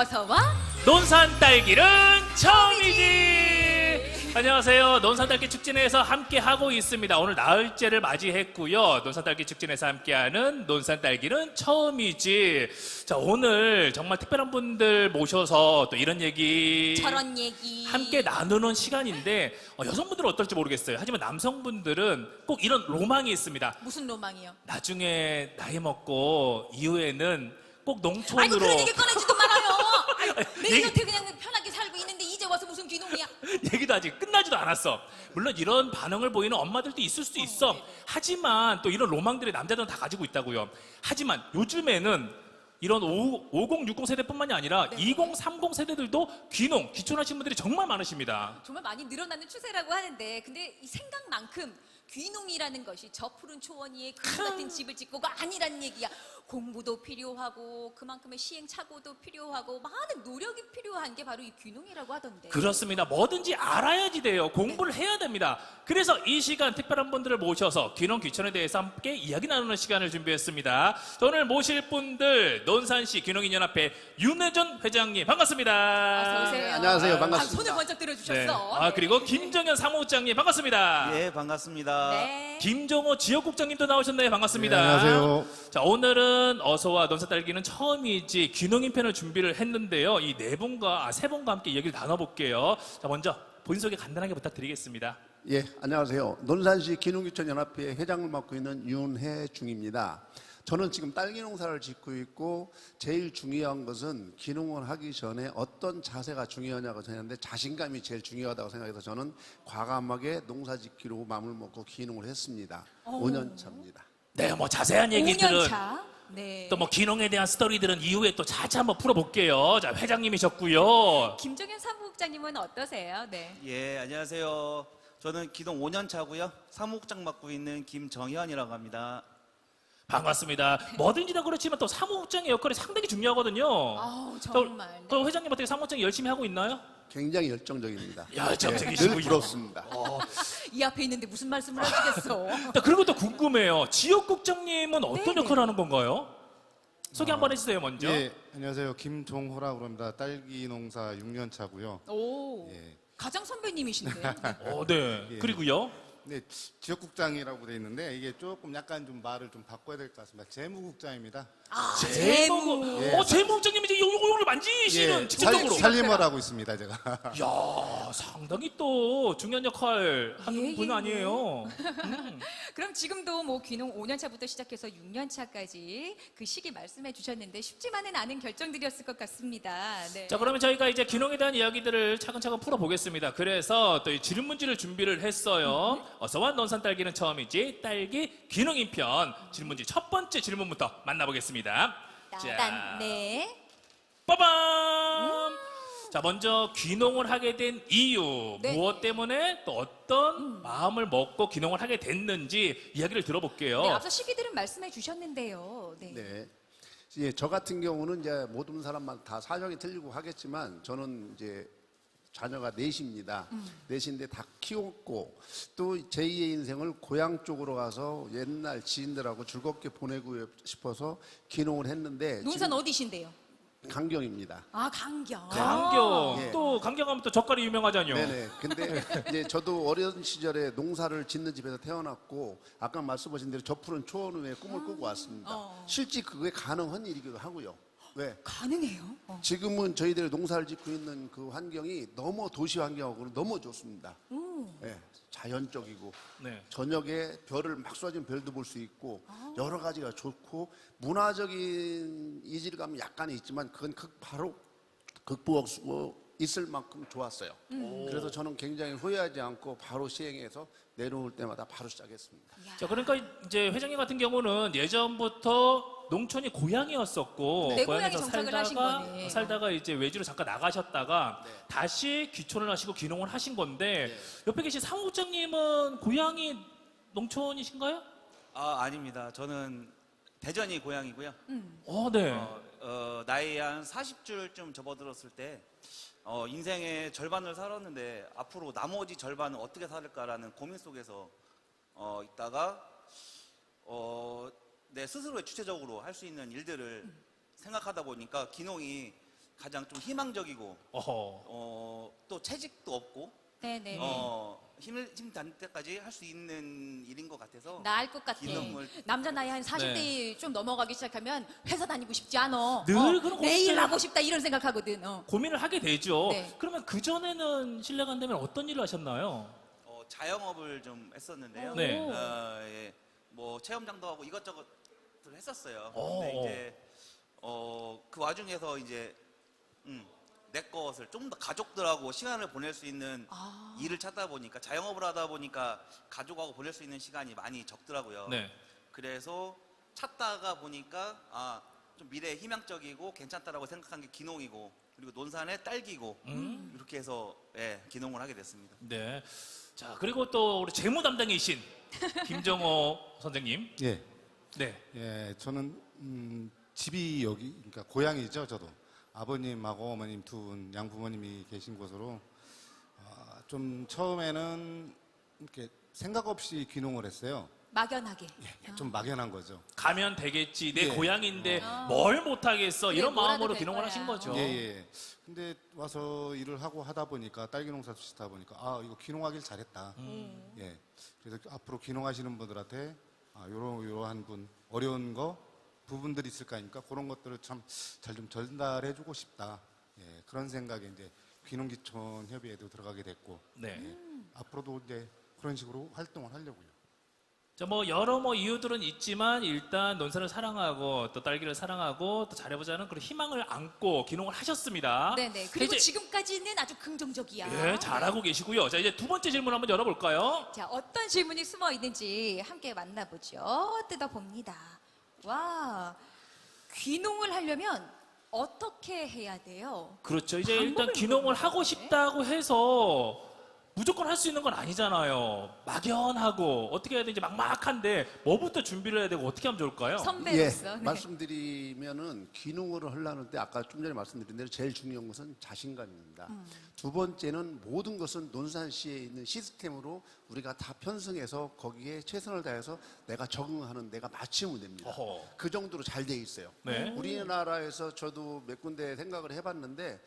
어서와 논산 딸기는 처음이지. 안녕하세요. 논산 딸기 축제에서 함께 하고 있습니다. 오늘 나흘째를 맞이했고요. 논산 딸기 축제에서 함께하는 논산 딸기는 처음이지. 자, 오늘 정말 특별한 분들 모셔서 또 이런 얘기 저런 얘기 함께 나누는 시간인데 여성분들은 어떨지 모르겠어요. 하지만 남성분들은 꼭 이런 로망이 있습니다. 무슨 로망이요? 나중에 나이 먹고 이후에는 꼭 아이고 농촌으로 그런 얘기 꺼내지도 말아요. 내 얘기- 곁에 그냥 편하게 살고 있는데 이제 와서 무슨 귀농이야? 얘기도 아직 끝나지도 않았어. 물론 이런 반응을 보이는 엄마들도 있을 수도 있어. 네네. 하지만 또 이런 로망들이 남자들은 다 가지고 있다고요. 하지만 요즘에는 이런 5060 세대뿐만이 아니라 네. 20, 30 세대들도 귀농, 귀촌하신 분들이 정말 많으십니다. 정말 많이 늘어나는 추세라고 하는데 근데 이 생각만큼 귀농이라는 것이 저 푸른 초원위에 그림 같은 집을 짓고가 아니란 얘기야. 공부도 필요하고 그만큼의 시행착오도 필요하고 많은 노력이 필요한 게 바로 이 귀농이라고 하던데. 그렇습니다. 뭐든지 알아야지 돼요. 공부를 해야 됩니다. 그래서 이 시간 특별한 분들을 모셔서 귀농 귀촌에 대해서 함께 이야기 나누는 시간을 준비했습니다. 오늘 모실 분들 논산시 귀농인연합회 윤혜전 회장님 반갑습니다. 어서 오세요. 안녕하세요. 아, 반갑습니다. 손을 번쩍 네. 들어주셨어. 네. 그리고 김정현 사무국장님 반갑습니다. 예, 반갑습니다. 네. 김종호 지역국장님도 나오셨네요. 반갑습니다. 네, 안녕하세요. 자, 오늘은 어서와 논산 딸기는 처음이지 귀농인 편을 준비를 했는데요. 이 세 분과 함께 얘기를 나눠볼게요. 자, 먼저 본인 소개 간단하게 부탁드리겠습니다. 예, 안녕하세요. 논산시 기농귀촌연합회 회장을 맡고 있는 윤혜중입니다. 저는 지금 딸기 농사를 짓고 있고 제일 중요한 것은 귀농을 하기 전에 어떤 자세가 중요하냐고 생각하는데 자신감이 제일 중요하다고 생각해서 저는 과감하게 농사 짓기로 마음을 먹고 귀농을 했습니다. 5년 차입니다. 네, 뭐 자세한 얘기들은 5년 차. 네. 또 뭐 귀농에 대한 스토리들은 이후에 또 자주 한번 풀어볼게요. 자, 회장님이셨고요. 김정현 사무국장님은 어떠세요? 네. 예, 안녕하세요. 저는 기동 5년 차고요. 사무국장 맡고 있는 김정현이라고 합니다. 반갑습니다. 뭐든지 다 그렇지만 또 사무국장의 역할이 상당히 중요하거든요. 아우 정말. 네. 또 회장님 어떻게 사무국장 열심히 하고 있나요? 굉장히 열정적입니다. 열정적이시군요. 늘 부럽습니다. 이 앞에 있는데 무슨 말씀을 하시겠어? 자, 그리고 또 궁금해요. 지역국장님은 어떤 네네. 역할을 하는 건가요? 소개 한번 해주세요, 먼저. 예, 안녕하세요. 김종호라고 합니다. 딸기 농사 6년 차고요. 오. 예. 가장 선배님이신데. 네. 예. 그리고요. 네, 지역국장이라고 돼 있는데 이게 조금 약간 좀 말을 좀 바꿔야 될 것 같습니다. 재무국장입니다. 아, 재무. 예. 재무국장님이 이제 요거를 만지시는 직접적으로. 살림을 하고 있습니다, 제가. 야, 상당히 또 중요한 역할 하는 예, 분 예, 아니에요. 그럼 지금도 뭐 귀농 5년 차부터 시작해서 6년 차까지 그 시기 말씀해 주셨는데 쉽지만은 않은 결정들이었을 것 같습니다. 네. 자, 그러면 저희가 이제 귀농에 대한 이야기들을 차근차근 풀어보겠습니다. 그래서 또 이 질문지를 준비를 했어요. 어서와 논산 딸기는 처음이지 딸기 귀농인 편 질문지 첫 번째 질문부터 만나보겠습니다. 따단, 네. 빠밤! 자, 먼저 귀농을 하게 된 이유, 네. 무엇 때문에 또 어떤 마음을 먹고 귀농을 하게 됐는지 이야기를 들어볼게요. 네, 앞서 시기들은 말씀해 주셨는데요. 네. 네. 예, 저 같은 경우는 이제 모든 사람만 다 사정이 틀리고 하겠지만 저는 이제 자녀가 넷입니다. 넷인데 다 키웠고 또 제2의 인생을 고향 쪽으로 가서 옛날 지인들하고 즐겁게 보내고 싶어서 귀농을 했는데 논산 어디신데요? 지금 강경입니다. 아, 강경. 강경. 예. 또 강경하면 또 젓갈이 유명하잖아요. 네네. 근데 이제 저도 어린 시절에 농사를 짓는 집에서 태어났고 아까 말씀하신 대로 저 푸른 초원 위에 꿈을 꾸고 왔습니다. 실제 그게 가능한 일이기도 하고요. 왜? 가능해요? 지금은 저희들 농사를 짓고 있는 그 환경이 너무 도시 환경하고는 너무 좋습니다. 예, 자연적이고 네. 저녁에 별을 막 쏴주면 별도 볼 수 있고 여러 가지가 좋고 문화적인 이질감이 약간 있지만 그건 바로 극복할 수 있을 만큼 좋았어요. 그래서 저는 굉장히 후회하지 않고 바로 시행해서 내려올 때마다 바로 시작했습니다. 자, 그러니까 이제 회장님 같은 경우는 예전부터 농촌이 고향이었었고 내 고향에 정착을 하신 거네. 살다가 이제 외지로 잠깐 나가셨다가 네. 다시 귀촌을 하시고 귀농을 하신 건데 옆에 계신 사무국장님은 고향이 농촌이신가요? 아, 아닙니다. 저는 대전이 고향이고요. 네. 나이 한 40줄쯤 접어들었을 때 인생의 절반을 살았는데 앞으로 나머지 절반은 어떻게 살을까라는 고민 속에서 있다가 내 스스로의 주체적으로 할 수 있는 일들을 생각하다 보니까 귀농이 가장 좀 희망적이고 어허. 또 채직도 없고 네네. 힘 때까지 할 수 있는 일인 것 같아서 나을 것 같아. 기능을- 남자 나이 한 40대 좀 넘어가기 시작하면 회사 다니고 싶지 않아. 늘 그런 매일 고민들- 하고 싶다 이런 생각하거든. 고민을 하게 되죠. 네. 그러면 그 전에는 실례가 안 되면 어떤 일을 하셨나요? 자영업을 좀 했었는데요. 네. 예, 뭐 체험장도 하고 이것저것을 했었어요. 오. 근데 이제 그 와중에서 이제 내 것을 좀 더 가족들하고 시간을 보낼 수 있는 일을 찾다 보니까 자영업을 하다 보니까 가족하고 보낼 수 있는 시간이 많이 적더라고요. 네. 그래서 찾다가 보니까 좀 미래에 희망적이고 괜찮다라고 생각한 게 기농이고 그리고 논산의 딸기고 이렇게 해서 기농을 하게 됐습니다. 네. 자, 그리고 또 우리 재무 담당이신 김정호 선생님. 예, 네. 예, 저는 집이 여기, 그러니까 고향이죠, 저도. 아버님하고 어머님 두 분, 양부모님이 계신 곳으로 좀 처음에는 이렇게 생각 없이 귀농을 했어요. 막연하게. 좀 막연한 거죠. 가면 되겠지. 내 예. 고향인데 뭘 못하겠어. 그래, 이런 뭐라도 마음으로 될 귀농을 거야. 하신 거죠. 예, 예. 근데 와서 일을 하고 하다 보니까 딸기 농사 짓다 보니까 이거 귀농하길 잘했다. 예. 그래서 앞으로 귀농하시는 분들한테 요러한 분 어려운 부분들이 있을까 하니까 그런 것들을 참 잘 좀 전달해주고 싶다. 예. 그런 생각에 이제 귀농기촌 협의회도 들어가게 됐고 네. 예. 앞으로도 이제 그런 식으로 활동을 하려고요. 자, 뭐 여러 이유들은 있지만 일단 논산을 사랑하고 또 딸기를 사랑하고 또 잘해보자는 그런 희망을 안고 귀농을 하셨습니다. 네네. 그리고 이제- 지금까지는 아주 긍정적이야. 예, 잘하고 계시고요. 자, 이제 두 번째 질문 한번 열어볼까요? 자, 어떤 질문이 숨어 있는지 함께 만나보죠. 뜯어봅니다. 와, 귀농을 하려면 어떻게 해야 돼요? 그렇죠. 이제 일단 방법을 귀농을 물어보는 하고 거네. 싶다고 해서 무조건 할 수 있는 건 아니잖아요. 막연하고 어떻게 해야 되는지 막막한데 뭐부터 준비를 해야 되고 어떻게 하면 좋을까요? 선배로서. 네. 말씀드리면은 귀농을 하려는데 아까 좀 전에 말씀드린 대로 제일 중요한 것은 자신감입니다. 두 번째는 모든 것은 논산시에 있는 시스템으로 우리가 다 편성해서 거기에 최선을 다해서 내가 적응하는 내가 맞추면 됩니다. 어허. 그 정도로 잘 돼 있어요. 네. 우리나라에서 저도 몇 군데 생각을 해봤는데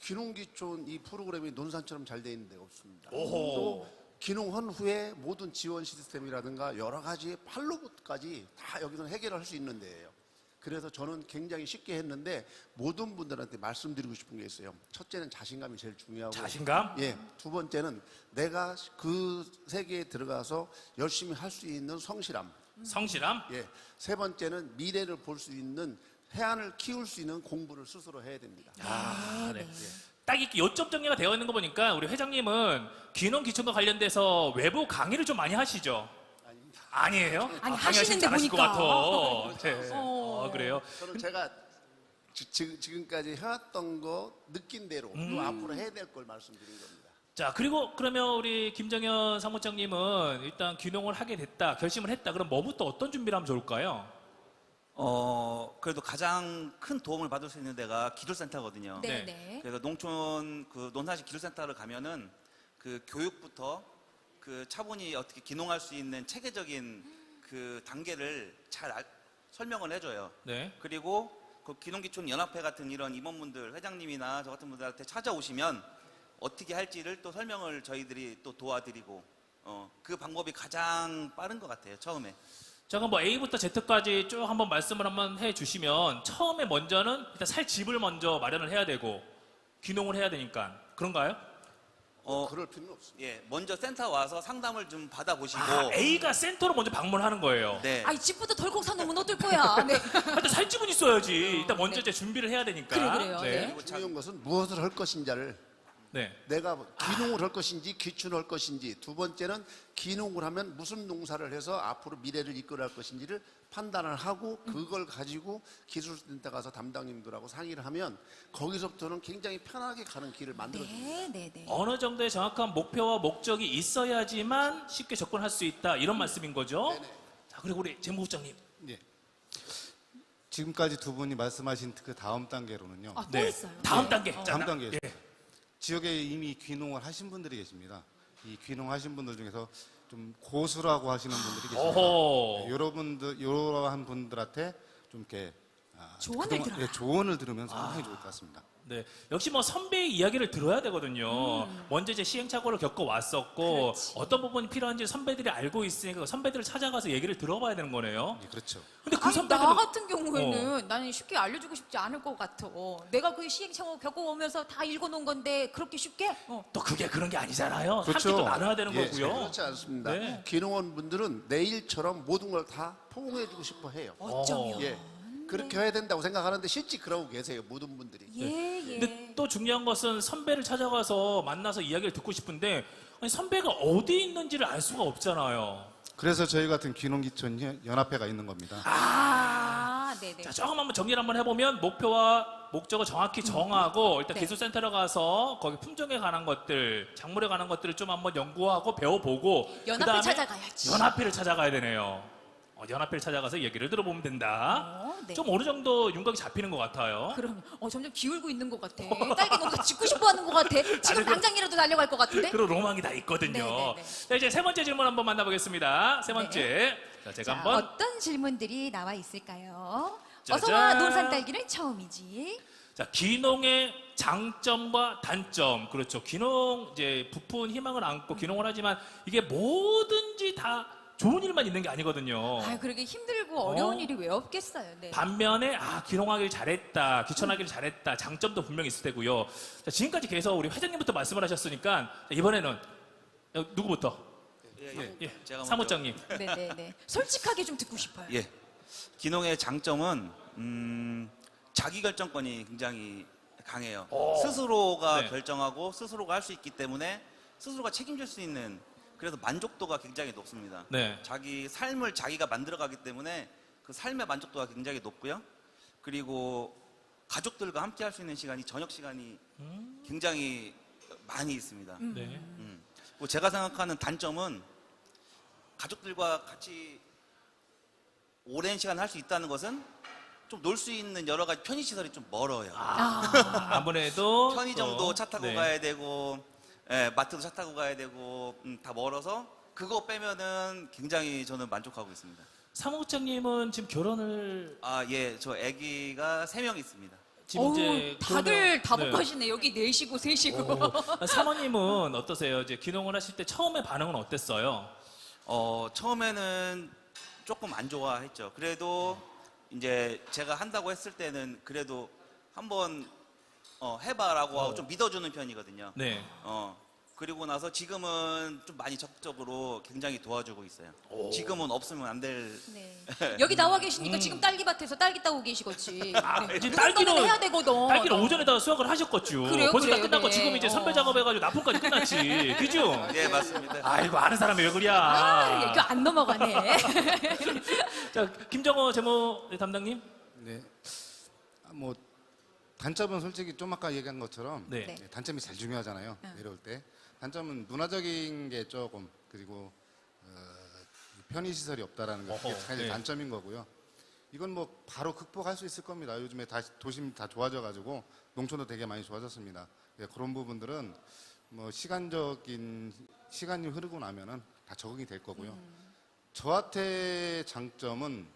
귀농기촌 이 프로그램이 논산처럼 잘 돼 있는 데가 없습니다. 오호. 또 귀농한 후에 모든 지원 시스템이라든가 여러 가지 팔로우까지 다 여기서 해결할 수 있는 데예요. 그래서 저는 굉장히 쉽게 했는데 모든 분들한테 말씀드리고 싶은 게 있어요. 첫째는 자신감이 제일 중요하고 자신감? 예, 두 번째는 내가 그 세계에 들어가서 열심히 할 수 있는 성실함. 성실함? 예, 세 번째는 미래를 볼 수 있는 해안을 키울 수 있는 공부를 스스로 해야 됩니다. 아, 네. 딱 이렇게 요점 정리가 되어 있는 거 보니까 우리 회장님은 귀농 기촌과 관련돼서 외부 강의를 좀 많이 하시죠? 아니에요? 아니, 강의하시는 하시는데 잘 하실 것 보니까. 같아. 네. 그래요? 저는 제가 지금까지 해왔던 거 느낀 대로 또 앞으로 해야 될 걸 말씀드린 겁니다. 자, 그리고 그러면 우리 김정현 사무장님은 일단 귀농을 하게 됐다, 결심을 했다. 그럼 뭐부터 어떤 준비를 하면 좋을까요? 그래도 가장 큰 도움을 받을 수 있는 데가 기술센터거든요. 네. 네네. 그래서 농촌 논산시 기술센터를 가면은 그 교육부터 그 차분히 어떻게 귀농할 수 있는 체계적인 그 단계를 잘 설명을 해줘요. 네. 그리고 그 귀농기촌 연합회 같은 이런 임원분들, 회장님이나 저 같은 분들한테 찾아오시면 어떻게 할지를 또 설명을 저희들이 또 도와드리고 그 방법이 가장 빠른 것 같아요. 처음에. 자, 그럼 뭐 A부터 Z까지 쭉 한번 말씀을 한번 해주시면 처음에 먼저는 일단 살 집을 먼저 마련을 해야 되고 귀농을 해야 되니까 그런가요? 그럴 필요는 없습니다. 예, 먼저 센터 와서 상담을 좀 받아보시고. A가 센터로 먼저 방문하는 거예요. 네. 아이, 집부터 덜컥 사놓으면 어떨 거야. 네. 일단 살 집은 있어야지. 일단 먼저 이제 준비를 해야 되니까. 그래요. 네. 중요한 것은 무엇을 할 것인지를 네. 내가 귀농을 할 것인지 귀촌을 할 것인지 두 번째는 귀농을 하면 무슨 농사를 해서 앞으로 미래를 이끌어갈 것인지를 판단을 하고 그걸 가지고 기술센터 가서 담당님들하고 상의를 하면 거기서부터는 굉장히 편하게 가는 길을 만들어줍니다. 네네네. 어느 정도의 정확한 목표와 목적이 있어야지만 쉽게 접근할 수 있다. 이런 말씀인 거죠? 네네. 자, 그리고 우리 재무부장님. 예. 지금까지 두 분이 말씀하신 그 다음 단계로는요. 아, 또 있어요. 다음 단계. 자, 다음 단계. 예. 지역에 이미 귀농을 하신 분들이 계십니다. 이 귀농하신 분들 중에서 좀 고수라고 하시는 분들이 계십니다. 어허. 여러분들, 이러한 분들한테 좀 이렇게 조언을 들어라. 예, 조언을 들으면 상당히 좋을 것 같습니다. 네, 역시 뭐 선배의 이야기를 들어야 되거든요. 먼저 이제 시행착오를 겪어왔었고 그렇지. 어떤 부분이 필요한지 선배들이 알고 있으니까 그 선배들을 찾아가서 얘기를 들어봐야 되는 거네요. 예, 그렇죠. 근데 그 아니, 선배들 나 같은 경우에는 나는 쉽게 알려주고 싶지 않을 것 같아. 내가 그 시행착오 겪어오면서 다 읽어놓은 건데 그렇게 쉽게? 또 그게 그런 게 아니잖아요. 그렇죠. 함께 또 나눠야 되는 예, 거고요. 그렇지 않습니다. 네. 기농원 분들은 내일처럼 모든 걸 다 포옹해주고 싶어 해요. 어쩌면. 예. 그렇게 해야 된다고 생각하는데 실제 그러고 계세요. 모든 분들이. 예. 근데 또 중요한 것은 선배를 찾아가서 만나서 이야기를 듣고 싶은데 아니, 선배가 어디 있는지를 알 수가 없잖아요. 그래서 저희 같은 귀농귀촌 연합회가 있는 겁니다. 네네. 자, 조금 한번 정리를 한번 해보면 목표와 목적을 정확히 정하고 일단 네. 기술센터로 가서 거기 품종에 관한 것들, 작물에 관한 것들을 좀 한번 연구하고 배워보고 연합회 그다음에 찾아가야지. 연합회를 찾아가야 되네요. 연합회를 찾아가서 얘기를 들어보면 된다. 네. 좀 어느 정도 윤곽이 잡히는 것 같아요. 그럼 점점 기울고 있는 것 같아. 딸기 농사 짓고 싶어하는 것 같아. 지금 당장이라도 달려갈 것 같은데? 그런 로망이 다 있거든요. 네네네. 자, 이제 세 번째 질문 한번 만나보겠습니다. 세 번째. 자, 제가 자, 한번 어떤 질문들이 나와 있을까요? 짜잔. 어서와 논산 딸기는 처음이지. 자, 귀농의 장점과 단점. 그렇죠. 귀농 이제 부푼 희망을 안고 귀농을 하지만 이게 뭐든지 다 좋은 일만 있는 게 아니거든요. 아, 그러게 힘들고 어려운 일이 왜 없겠어요. 네. 반면에 귀농하길 잘했다, 귀촌하길 잘했다, 장점도 분명히 있을 테고요. 자, 지금까지 계속 우리 회장님부터 말씀을 하셨으니까 자, 이번에는 누구부터? 예, 제가 먼저. 사무장님. 네네네. 솔직하게 좀 듣고 싶어요. 예. 기농의 장점은 자기 결정권이 굉장히 강해요. 스스로가 네. 결정하고 스스로가 할 수 있기 때문에 스스로가 책임질 수 있는, 그래서 만족도가 굉장히 높습니다. 네. 자기 삶을 자기가 만들어가기 때문에 그 삶의 만족도가 굉장히 높고요. 그리고 가족들과 함께 할 수 있는 시간이, 저녁 시간이 굉장히 많이 있습니다. 네. 그리고 제가 생각하는 단점은 가족들과 같이 오랜 시간 할 수 있다는 것은 좀 놀 수 있는 여러 가지 편의시설이 좀 멀어요. 아무래도 편의점도 또, 차 타고 네. 가야 되고, 마트도 차 타고 가야 되고, 다 멀어서 그거 빼면은 굉장히 저는 만족하고 있습니다. 사무장님은 지금 결혼을 예, 저 아기가 3명 있습니다. 지금 어우, 이제 다들 그러면- 다복하시네. 여기 넷이고 셋이고. 사모님은 어떠세요? 이제 귀농을 하실 때 처음에 반응은 어땠어요? 처음에는 조금 안 좋아했죠. 그래도 이제 제가 한다고 했을 때는 그래도 한번 해봐라고 하고 좀 믿어주는 편이거든요. 네. 그리고 나서 지금은 좀 많이 적극적으로 굉장히 도와주고 있어요. 지금은 없으면 안 될. 네. 여기 나와 계시니까 지금 딸기밭에서 딸기 따고 계시겠지. 네. 이제 그 정도는 해야 되거든. 딸기를 오전에다 수확을 하셨겠죠. 그래요, 벌써 다 그래요, 끝나고 네. 지금 이제 선배 작업해가지고 납품까지 끝났지. 그죠? 네, 맞습니다. 아이고 아는 사람이 왜 그래? 이거 안 넘어가네. 자 김정호 재무 담당님. 네. 뭐 단점은 솔직히 좀 아까 얘기한 것처럼 네. 네. 단점이 제일 중요하잖아요. 내려올 때. 단점은 문화적인 게 조금, 그리고 편의 시설이 없다라는 게 어허, 제일 네. 단점인 거고요. 이건 뭐 바로 극복할 수 있을 겁니다. 요즘에 다시 도심 다 좋아져가지고 농촌도 되게 많이 좋아졌습니다. 예, 그런 부분들은 뭐 시간이 흐르고 나면은 다 적응이 될 거고요. 저한테 장점은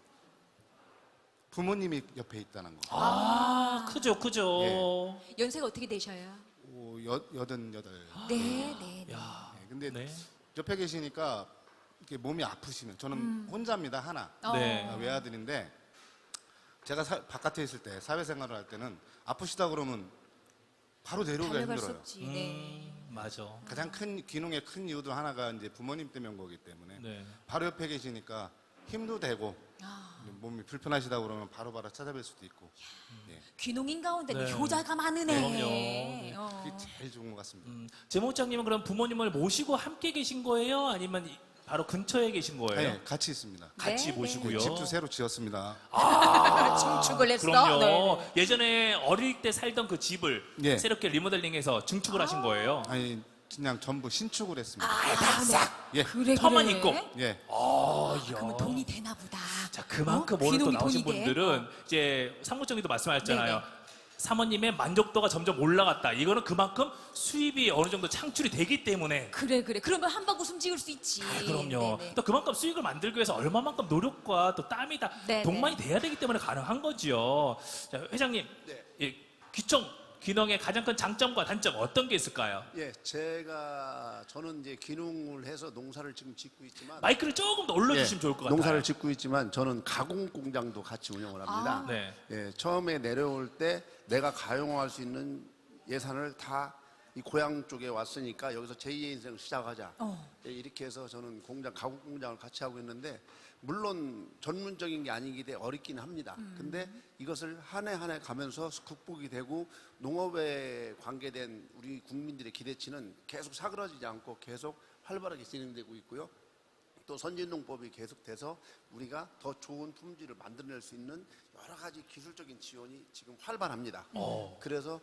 부모님이 옆에 있다는 거. 크죠. 연세가 어떻게 되셔요? 88. 네, 네. 네. 근데 네. 옆에 계시니까 이렇게 몸이 아프시면, 저는 혼자입니다, 하나. 네. 외아들인데 제가 바깥에 있을 때, 사회생활을 할 때는 아프시다 그러면 바로 내려오기가 달려갈 수 힘들어요. 없지. 네. 맞아. 가장 큰 귀농의 큰 이유도 하나가 이제 부모님 때문인 거기 때문에 네. 바로 옆에 계시니까 힘도 되고 몸이 불편하시다 그러면 바로바로 찾아뵐 수도 있고. 예. 귀농인 가운데는 네. 효자가 많으네. 그럼요. 네. 그게 제일 좋은 것 같습니다. 재무장님은 그럼 부모님을 모시고 함께 계신 거예요? 아니면 바로 근처에 계신 거예요? 네, 같이 있습니다. 같이 네, 모시고요. 집도 새로 지었습니다. 증축을 했어. 그럼요. 네. 예전에 어릴 때 살던 그 집을 예. 새롭게 리모델링해서 증축을 하신 거예요. 아니, 그냥 전부 신축을 했습니다. 네. 예. 그래, 터만 그래. 있고. 예. 그러면 돈이 되나 보다. 자, 그만큼 오늘 또 귀농이 나오신 돈이 돼? 분들은 이제 상무청에도 말씀하셨잖아요. 네네. 사모님의 만족도가 점점 올라갔다. 이거는 그만큼 수입이 어느 정도 창출이 되기 때문에. 그래. 그러면 한 방울 숨 지을 수 있지. 그럼요. 네네. 또 그만큼 수익을 만들기 위해서 얼마만큼 노력과 또 땀이 다 네네. 동반이 돼야 되기 때문에 가능한 거죠. 자, 회장님, 네. 이 귀청 귀농의 가장 큰 장점과 단점 어떤 게 있을까요? 예, 저는 이제 귀농을 해서 농사를 지금 짓고 있지만 마이크를 조금 더 올려주시면 예, 좋을 것 같아요. 농사를 짓고 있지만 저는 가공 공장도 같이 운영을 합니다. 네. 예, 처음에 내려올 때 내가 가용할 수 있는 예산을 다 이 고향 쪽에 왔으니까 여기서 제2의 인생을 시작하자. 예, 이렇게 해서 저는 가공 공장을 같이 하고 있는데 물론 전문적인 게 아니기 때문에 어렵긴 합니다. 근데 이것을 한 해 한 해 가면서 극복이 되고 농업에 관계된 우리 국민들의 기대치는 계속 사그라지지 않고 계속 활발하게 진행되고 있고요. 또 선진농법이 계속돼서 우리가 더 좋은 품질을 만들어낼 수 있는 여러 가지 기술적인 지원이 지금 활발합니다. 그래서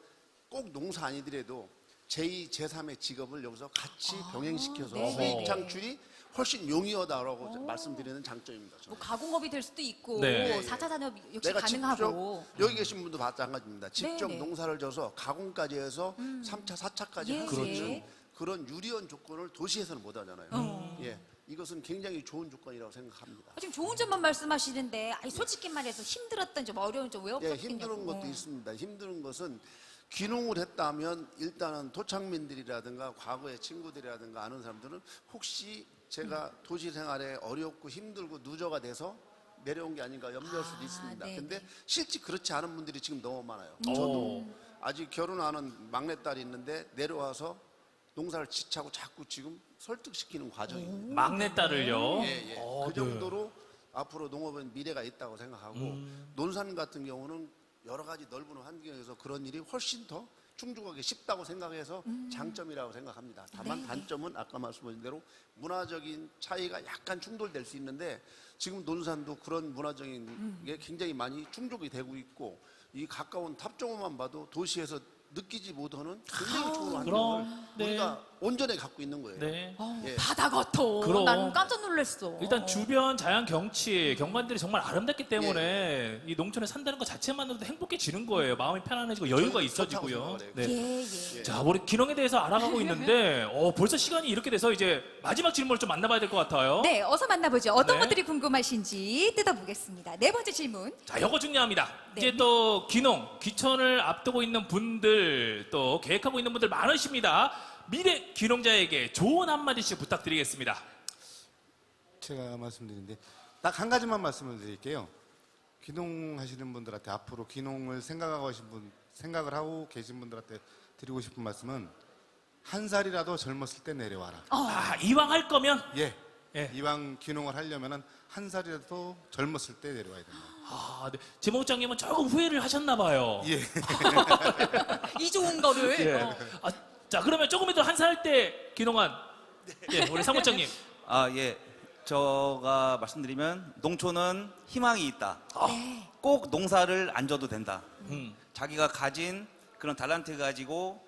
꼭 농사 아니더라도 제2, 제3의 직업을 여기서 같이 병행시켜서 네네. 수익 창출이 훨씬 용이하다라고 말씀드리는 장점입니다. 저는. 뭐 가공업이 될 수도 있고 네. 4차 산업 역시 내가 가능하고. 직접 여기 계신 분도 마찬가지입니다. 직접 네네. 농사를 져서 가공까지 해서 3차, 4차까지 예, 할 수 예. 있는 그런 유리한 조건을 도시에서는 못 하잖아요. 예, 이것은 굉장히 좋은 조건이라고 생각합니다. 지금 좋은 점만 말씀하시는데 솔직히 말해서 힘들었던 점 어려운 점 왜 예, 없었겠냐고. 힘든 것도 있습니다. 힘든 것은 귀농을 했다면 일단은 토착민들이라든가 과거의 친구들이라든가 아는 사람들은 혹시 제가 도시 생활에 어렵고 힘들고 누저가 돼서 내려온 게 아닌가 염려할 수도 있습니다. 네네. 근데 실제 그렇지 않은 분들이 지금 너무 많아요. 저도 아직 결혼하는 막내딸이 있는데 내려와서 농사를 지차고 자꾸 지금 설득시키는 과정입니다. 막내딸을요. 예, 예. 그 정도로 앞으로 농업은 미래가 있다고 생각하고 논산 같은 경우는 여러 가지 넓은 환경에서 그런 일이 훨씬 더 충족하기 쉽다고 생각해서 장점이라고 생각합니다. 다만 단점은 아까 말씀하신 대로 문화적인 차이가 약간 충돌될 수 있는데 지금 논산도 그런 문화적인 게 굉장히 많이 충족이 되고 있고 이 가까운 탑정호만 봐도 도시에서 느끼지 못하는 굉장히 좋은 환경을 그럼, 네. 우리가 온전히 갖고 있는 거예요. 네. 예. 바다 같아. 그럼. 나는 깜짝 놀랐어. 일단 주변 자연 경치, 경관들이 정말 아름답기 때문에 이 농촌에 산다는 것 자체만으로도 행복해지는 거예요. 마음이 편안해지고 여유가 저는 있어지고요. 좋다고 생각을 네. 예. 자, 우리 귀농에 대해서 알아가고 있는데 벌써 시간이 이렇게 돼서 이제 마지막 질문을 좀 만나봐야 될 것 같아요. 네, 어서 만나보죠. 어떤 네. 분들이 궁금하신지 뜯어보겠습니다. 네 번째 질문. 자, 이거 중요합니다. 네. 이제 또 귀농, 귀촌을 앞두고 있는 분들, 또 계획하고 있는 분들 많으십니다. 미래 귀농자에게 좋은 한마디씩 부탁드리겠습니다. 제가 말씀드리는데 딱 한 가지만 말씀을 드릴게요. 귀농하시는 분들한테 앞으로 귀농을 생각을 하고 계신 분들한테 드리고 싶은 말씀은 한 살이라도 젊었을 때 내려와라. 아, 이왕 할 거면 예. 예. 이왕 귀농을 하려면은 한 살이라도 젊었을 때 내려와야 된다. 아, 네. 지목장님은 조금 후회를 하셨나 봐요. 예. 이 좋은 거를. 예. 아, 자, 그러면 조금 이따 한 살 때 귀농한 예, 우리 사무장님. 아, 예. 제가 말씀드리면 농촌은 희망이 있다. 네. 꼭 농사를 안 져도 된다. 음. 자기가 가진 그런 달란트 가지고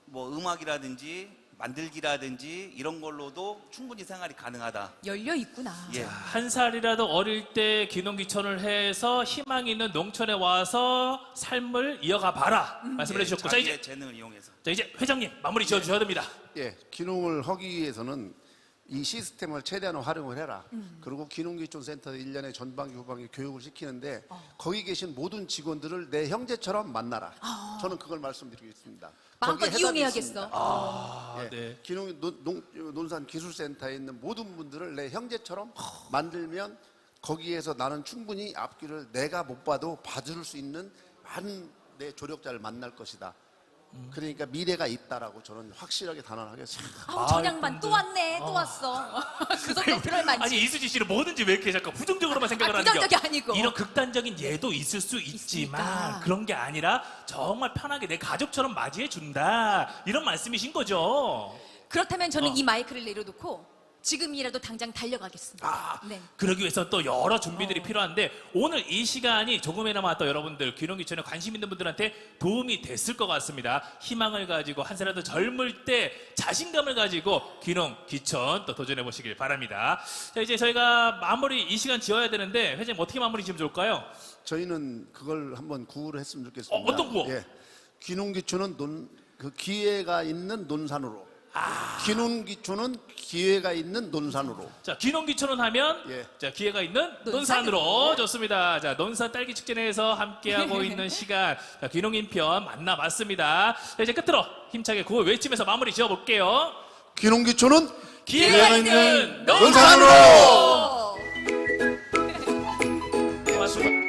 뭐 음악이라든지 만들기라든지 이런 걸로도 충분히 생활이 가능하다. 열려 있구나. 예. 한 살이라도 어릴 때 귀농 귀촌을 해서 희망 있는 농촌에 와서 삶을 이어가 봐라 말씀을 해주셨고, 자 자기의 이제 재능을 이용해서. 회장님 마무리 지어주셔야 됩니다. 예, 귀농을 하기 위해서는 이 시스템을 최대한 활용을 해라. 그리고 귀농귀촌센터 1년에 전반기 후반기 교육을 시키는데 거기 계신 모든 직원들을 내 형제처럼 만나라. 저는 그걸 말씀드리겠습니다. 마음껏 거기에 해답이 이용해야겠어. 있습니다. 아, 예, 네. 귀농 논산 기술센터에 있는 모든 분들을 내 형제처럼 만들면 거기에서 나는 충분히 앞길을 내가 못 봐도 봐줄 수 있는 많은 내 조력자를 만날 것이다. 그러니까 미래가 있다라고 저는 확실하게 단언하겠습니다. 아우, 전양반 또 왔네. 또 왔어. 그 정도 그럴 만치. 아니 이수지 씨는 뭐든지 왜 이렇게 자꾸 부정적으로만 생각을 하는 부정적이 거야? 아니고. 이런 극단적인 예도 있을 수 있지만 있으니까. 그런 게 아니라 정말 편하게 내 가족처럼 맞이해 준다 이런 말씀이신 거죠. 그렇다면 저는 이 마이크를 내려놓고 지금이라도 당장 달려가겠습니다. 아, 네. 그러기 위해서 또 여러 준비들이 필요한데 오늘 이 시간이 조금이나마 또 여러분들 귀농귀촌에 관심 있는 분들한테 도움이 됐을 것 같습니다. 희망을 가지고 한 살이라도 젊을 때 자신감을 가지고 귀농귀촌 또 도전해 보시길 바랍니다. 자, 이제 저희가 마무리 이 시간 지어야 되는데 회장님 어떻게 마무리 지으면 좋을까요? 저희는 그걸 한번 구호를 했으면 좋겠습니다. 어떤 구호? 예. 귀농귀촌은 그 기회가 있는 논산으로. 귀농귀촌은 기회가 있는 논산으로. 자, 귀농귀촌은 하면 예. 자, 기회가 있는 논산으로. 좋습니다. 자, 논산 딸기 축제 내에서 함께하고 있는 시간 자, 귀농인편 만나봤습니다. 자, 이제 끝으로 힘차게 구호 외치면서 마무리 지어볼게요. 귀농귀촌은 기회가 있는 논산으로. 고맙습니다.